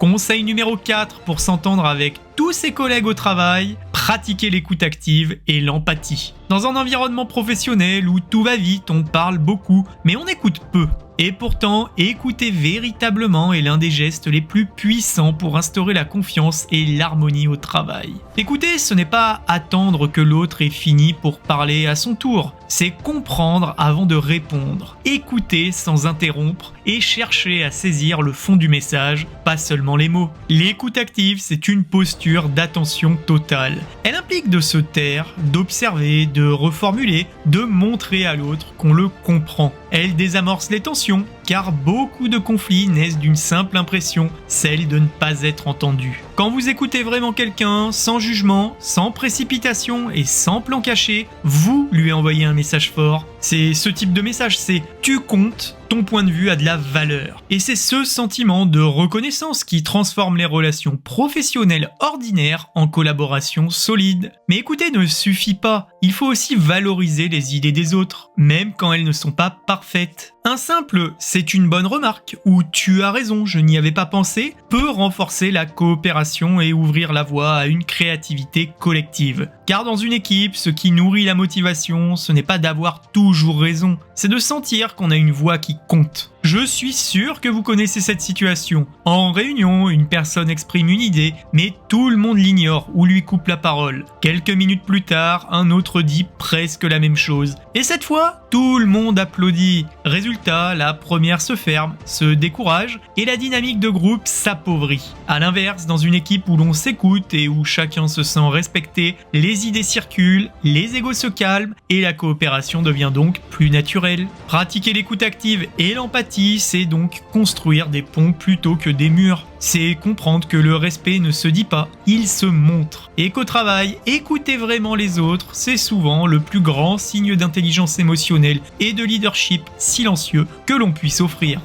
Conseil numéro 4 pour s'entendre avec tous ses collègues au travail, pratiquer l'écoute active et l'empathie. Dans un environnement professionnel où tout va vite, on parle beaucoup, mais on écoute peu. Et pourtant, écouter véritablement est l'un des gestes les plus puissants pour instaurer la confiance et l'harmonie au travail. Écouter, ce n'est pas attendre que l'autre ait fini pour parler à son tour, c'est comprendre avant de répondre, écouter sans interrompre et chercher à saisir le fond du message, pas seulement les mots. L'écoute active, c'est une posture d'attention totale. Elle implique de se taire, d'observer, de reformuler, de montrer à l'autre qu'on le comprend. Elle désamorce les tensions, car beaucoup de conflits naissent d'une simple impression, celle de ne pas être entendu. Quand vous écoutez vraiment quelqu'un, sans jugement, sans précipitation et sans plan caché, vous lui envoyez un message fort. C'est ce type de message, c'est « tu comptes ». Ton point de vue a de la valeur. Et c'est ce sentiment de reconnaissance qui transforme les relations professionnelles ordinaires en collaborations solides. Mais écouter ne suffit pas. Il faut aussi valoriser les idées des autres, même quand elles ne sont pas parfaites. Un simple « c'est une bonne remarque » ou « tu as raison, je n'y avais pas pensé » peut renforcer la coopération et ouvrir la voie à une créativité collective. Car dans une équipe, ce qui nourrit la motivation, ce n'est pas d'avoir toujours raison, c'est de sentir qu'on a une voix qui compte. Je suis sûr que vous connaissez cette situation. En réunion, une personne exprime une idée, mais tout le monde l'ignore ou lui coupe la parole. Quelques minutes plus tard, un autre dit presque la même chose. Et cette fois, tout le monde applaudit. Résultat, la première se ferme, se décourage et la dynamique de groupe s'appauvrit. A l'inverse, dans une équipe où l'on s'écoute et où chacun se sent respecté, les idées circulent, les égos se calment et la coopération devient donc plus naturelle. Pratiquer l'écoute active et l'empathie, c'est donc construire des ponts plutôt que des murs. C'est comprendre que le respect ne se dit pas, il se montre. Et qu'au travail, écouter vraiment les autres, c'est souvent le plus grand signe d'intelligence émotionnelle et de leadership silencieux que l'on puisse offrir.